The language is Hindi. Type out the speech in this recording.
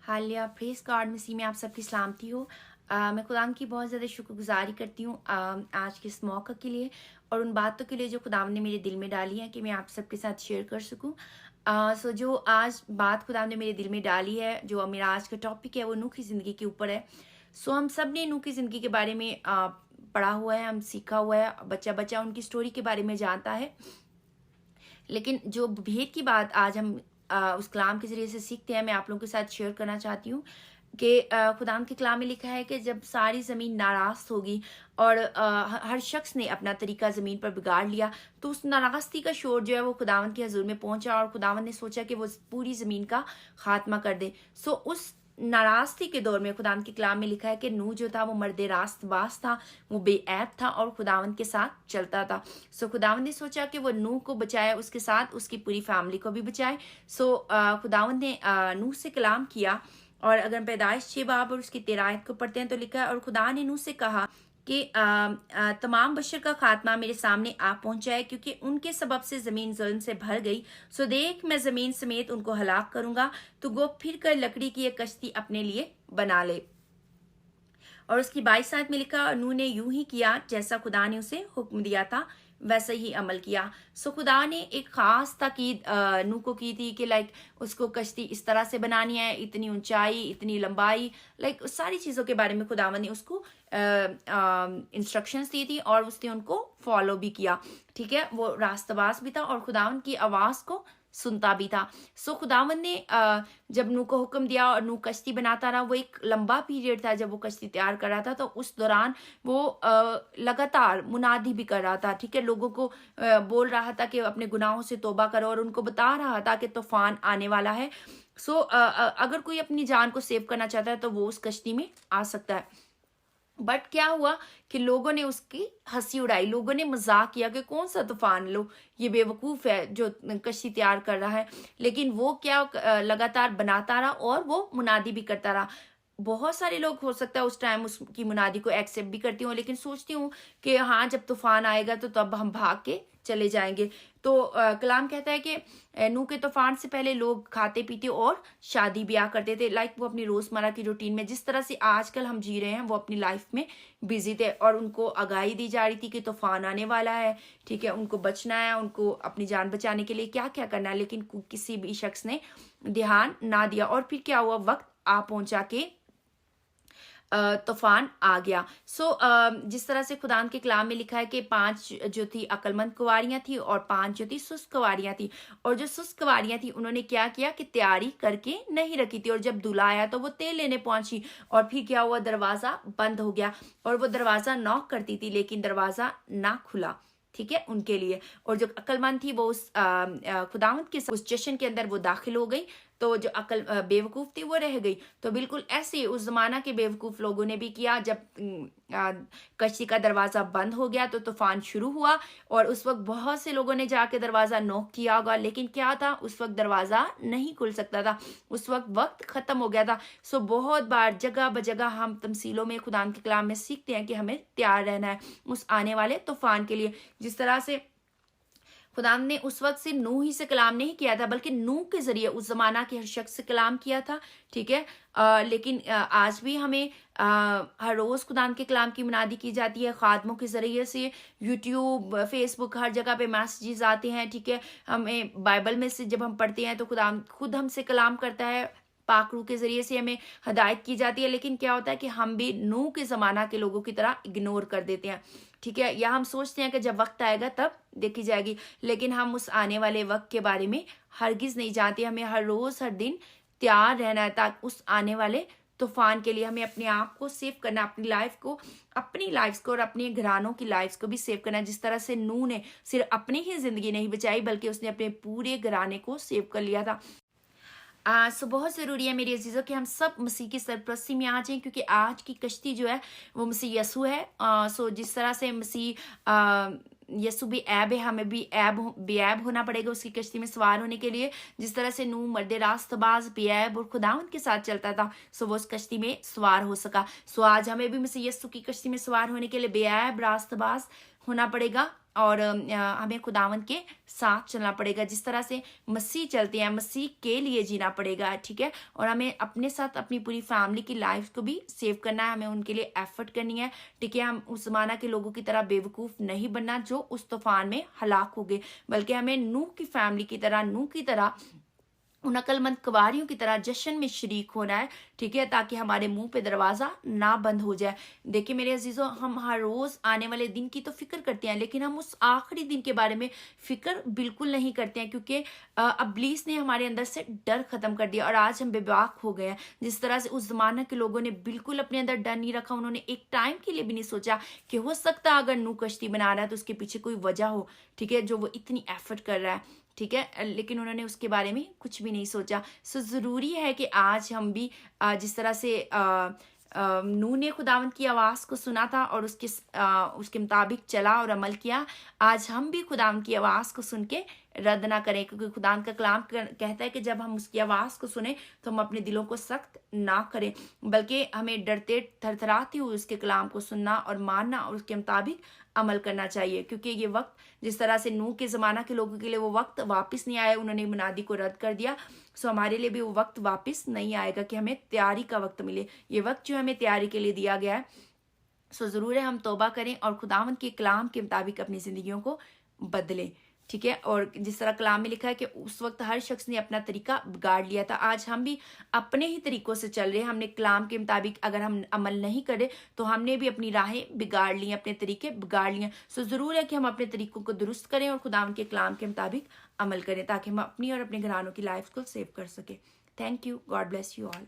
हालिया प्रेस कार्ड मसीह में आप सबकी सलामती हो। मैं खुदावंद की बहुत ज़्यादा शुक्रगुजारी करती हूँ आज के इस मौका के लिए और उन बातों के लिए जो खुदावंद ने मेरे दिल में डाली हैं कि मैं आप सबके साथ शेयर कर सकूँ। सो जो आज बात खुदावंद ने मेरे दिल में डाली है, जो मेरा आज का टॉपिक है, वो नूह की ज़िंदगी के ऊपर है। सो हम सब ने नूह की ज़िंदगी के बारे में पढ़ा हुआ है, हम सीखा हुआ है, बच्चा बच्चा उनकी स्टोरी के बारे में जानता है। लेकिन जो भेद की बात आज हम उस कलाम के ज़रिए से सीखते हैं, मैं आप लोगों के साथ शेयर करना चाहती हूँ कि खुदावंद के कलाम में लिखा है कि जब सारी ज़मीन नाराज़ होगी और हर शख्स ने अपना तरीका ज़मीन पर बिगाड़ लिया, तो उस नाराज़गी का शोर जो है वो खुदावंद के हज़ूर में पहुंचा और खुदावंद ने सोचा कि वो पूरी ज़मीन का खात्मा कर दे। सो उस नाराज़गी के दौर में खुदावंद के कलाम में लिखा है कि नूह जो था वो मर्दे रास्तबाज था, वो बेऐब था और खुदावंद के साथ चलता था। सो खुदावंद ने सोचा कि वो नूह को बचाए, उसके साथ उसकी पूरी फैमिली को भी बचाए। सो खुदावंद ने नूह से कलाम किया और अगर हम पैदाइश 6 बाब और उसकी 13 आयत को पढ़ते हैं तो लिखा है, और खुदा ने नूह से कहा कि तमाम बशर का खात्मा मेरे सामने आ पहुंचा है, क्योंकि उनके सबब से जमीन जुल्म से भर गई। सो देख, मैं जमीन समेत उनको हलाक करूंगा, तो गो फिर कर लकड़ी की एक कश्ती अपने लिए बना ले। और उसकी 22 आयत में लिखा, नूह ने यूं ही किया जैसा खुदा ने उसे हुक्म दिया था, वैसे ही अमल किया। सो खुदा ने एक खास ताकीद नूह को की थी कि लाइक उसको कश्ती इस तरह से बनानी है, इतनी ऊंचाई, इतनी लंबाई, लाइक सारी चीज़ों के बारे में खुदावन ने उसको इंस्ट्रक्शंस दी थी और उसने उनको फॉलो भी किया। ठीक है, वो रास्तबाज भी था और खुदावन की आवाज़ को सुनता भी था। सो खुदावन ने जब नूह को हुक्म दिया और नूह कश्ती बनाता रहा, वो एक लंबा पीरियड था जब वो कश्ती तैयार कर रहा था, तो उस दौरान वो लगातार मुनादी भी कर रहा था। ठीक है, लोगों को बोल रहा था कि अपने गुनाहों से तौबा करो और उनको बता रहा था कि तूफान आने वाला है। सो अगर कोई अपनी जान को सेव करना चाहता है तो वो उस कश्ती में आ सकता है। बट क्या हुआ कि लोगों ने उसकी हंसी उड़ाई, लोगों ने मजाक किया कि कौन सा तूफान, लो ये बेवकूफ है जो कश्ती तैयार कर रहा है। लेकिन वो क्या लगातार बनाता रहा और वो मुनादी भी करता रहा। बहुत सारे लोग हो सकता है उस टाइम उसकी मुनादी को एक्सेप्ट भी करती हूँ, लेकिन सोचती हूँ कि हाँ, जब तूफान आएगा तो तब हम भाग के चले जाएंगे। तो कलाम कहता है कि नूह के तूफान से पहले लोग खाते पीते और शादी ब्याह करते थे। लाइक वो अपनी रोजमर्रा की रूटीन में जिस तरह से आजकल हम जी रहे हैं, वो अपनी लाइफ में बिजी थे और उनको आगाही दी जा रही थी कि तूफान आने वाला है। ठीक है, उनको बचना है, उनको अपनी जान बचाने के लिए क्या क्या करना है, लेकिन किसी भी शख्स ने ध्यान ना दिया। और फिर क्या हुआ, वक्त आ पहुंचा के तूफान आ गया। सो जिस तरह से खुदान के कलाम में लिखा है कि 5 जो थी अक्लमंद कुंवारियां थी और 5 जो थी सुस्त कुंवारियां थी। और जो सुस्त कुंवारियां थी उन्होंने क्या किया कि तैयारी करके नहीं रखी थी, और जब दूल्हा आया तो वो तेल लेने पहुंची और फिर क्या हुआ, दरवाजा बंद हो गया और वो दरवाजा नॉक करती थी लेकिन दरवाजा ना खुला। ठीक है, उनके लिए। और जो अक्लमंद थी वो उस खुदावंद के उस जश्न के अंदर वो दाखिल हो गई, तो जो बेवकूफ थी वो रह गई। तो बिल्कुल ऐसे ही उस जमाना के बेवकूफ लोगों ने भी किया। जब कश्ती का दरवाजा बंद हो गया तो तूफान शुरू हुआ और उस वक्त बहुत से लोगों ने जाके दरवाजा नॉक किया होगा, लेकिन क्या था, उस वक्त दरवाजा नहीं खुल सकता था, उस वक्त खत्म हो गया था। सो बहुत बार जगह बजगह हम तमसीलों में खुदा के कलाम में सीखते हैं कि हमें तैयार रहना है उस आने वाले तूफान के लिए। जिस तरह से खुदा ने उस वक्त सिर्फ नूह ही से कलाम नहीं किया था, बल्कि नूह के जरिए उस जमाना के हर शख्स से कलाम किया था। ठीक है, लेकिन आज भी हमें हर रोज खुदा के कलाम की मुनादी की जाती है खादमों के जरिए से। यूट्यूब, फेसबुक, हर जगह पे मैसेजेस आते हैं। ठीक है, हमें बाइबल में से जब हम पढ़ते हैं तो खुदा खुद हमसे कलाम करता है, पाकरू के जरिए से हमें हदायत की जाती है। लेकिन क्या होता है कि हम भी नूह के जमाना के लोगों की तरह इग्नोर कर देते हैं। ठीक है, या हम सोचते हैं कि जब वक्त आएगा तब देखी जाएगी, लेकिन हम उस आने वाले वक्त के बारे में हरगिज नहीं जानते। हमें हर रोज हर दिन तैयार रहना है ताकि उस आने वाले तूफान के लिए हमें अपने आप को सेव करना, अपनी लाइफ को, अपनी लाइफ को और अपने घरानों की लाइफ को भी सेव करना। जिस तरह से नूह ने सिर्फ अपनी ही जिंदगी नहीं बचाई बल्कि उसने अपने पूरे घराने को सेव कर लिया था। सो बहुत ज़रूरी है मेरे अजीज़ों कि हम सब मसीह की सरपरस्ती में आ जाएं, क्योंकि आज की कश्ती जो है वो मसीह यसू है। सो जिस तरह से मसीह यसू भी ऐब है, हमें भी बेऐब होना पड़ेगा उसकी कश्ती में सवार होने के लिए। जिस तरह से नूह मर्दे रास्तबाज, बेऐब और खुदावंद के साथ चलता था, सो वो उस कश्ती में सवार हो सका। सो आज हमें भी मसीह यसू की कश्ती में सवार होने के लिए बेऐब, रास्तबाज होना पड़ेगा, और हमें खुदावंद के साथ चलना पड़ेगा। जिस तरह से मसीह चलते हैं, मसीह के लिए जीना पड़ेगा, ठीक है। और हमें अपने साथ अपनी पूरी फैमिली की लाइफ को भी सेव करना है, हमें उनके लिए एफर्ट करनी है, ठीक है। हम उस जमाना के लोगों की तरह बेवकूफ नहीं बनना जो उस तूफान में हलाक हो गए, बल्कि हमें नूह की फैमिली की तरह, नूह की तरह, उन अक्लमंद कुंवारियों की तरह जश्न में शरीक होना है, ठीक है, ताकि हमारे मुंह पे दरवाजा ना बंद हो जाए। देखिए मेरे अजीजों, हम हर रोज आने वाले दिन की तो फिक्र करते हैं, लेकिन हम उस आखिरी दिन के बारे में फिक्र बिल्कुल नहीं करते हैं, क्योंकि इब्लीस ने हमारे अंदर से डर खत्म कर दिया और आज हम बेबाक हो गए हैं। जिस तरह से उस जमाने के लोगों ने बिल्कुल अपने अंदर डर नहीं रखा, उन्होंने एक टाइम के लिए भी नहीं सोचा कि हो सकता अगर नूह कश्ती बना रहा है तो उसके पीछे कोई वजह हो, ठीक है, जो वो इतनी एफर्ट कर रहा है, ठीक है, लेकिन उन्होंने उसके बारे में कुछ भी नहीं सोचा। सो ज़रूरी है कि आज हम भी जिस तरह से नूह ने खुदावंद की आवाज़ को सुना था और उसके मुताबिक चला और अमल किया, आज हम भी खुदावंद की आवाज़ को सुन के रद्द ना करें, क्योंकि खुदावंद का कलाम कहता है कि जब हम उसकी आवाज़ को सुने तो हम अपने दिलों को सख्त ना करें, बल्कि हमें डरते थरथराते हुए उसके कलाम को सुनना और मानना और उसके मुताबिक अमल करना चाहिए। क्योंकि ये वक्त, जिस तरह से नूह के ज़माना के लोगों के लिए वो वक्त वापस नहीं आया, उन्होंने मुनादी को रद्द कर दिया, सो हमारे लिए भी वो वक्त वापस नहीं आएगा कि हमें तैयारी का वक्त मिले। ये वक्त जो हमें तैयारी के लिए दिया गया है, सो ज़रूर है हम तौबा करें और खुदावंद के कलाम के मुताबिक अपनी ज़िंदगियों को बदलें, ठीक है। और जिस तरह कलाम में लिखा है कि उस वक्त हर शख्स ने अपना तरीका बिगाड़ लिया था, आज हम भी अपने ही तरीकों से चल रहे हैं। हमने कलाम के मुताबिक अगर हम अमल नहीं करें तो हमने भी अपनी राहें बिगाड़ ली, अपने तरीके बिगाड़ लिए। सो ज़रूर है कि हम अपने तरीकों को दुरुस्त करें और खुदावंद के कलाम के मुताबिक अमल करें, ताकि हम अपनी और अपने घरानों की लाइफ को सेव कर सकें। Thank you, God bless you all.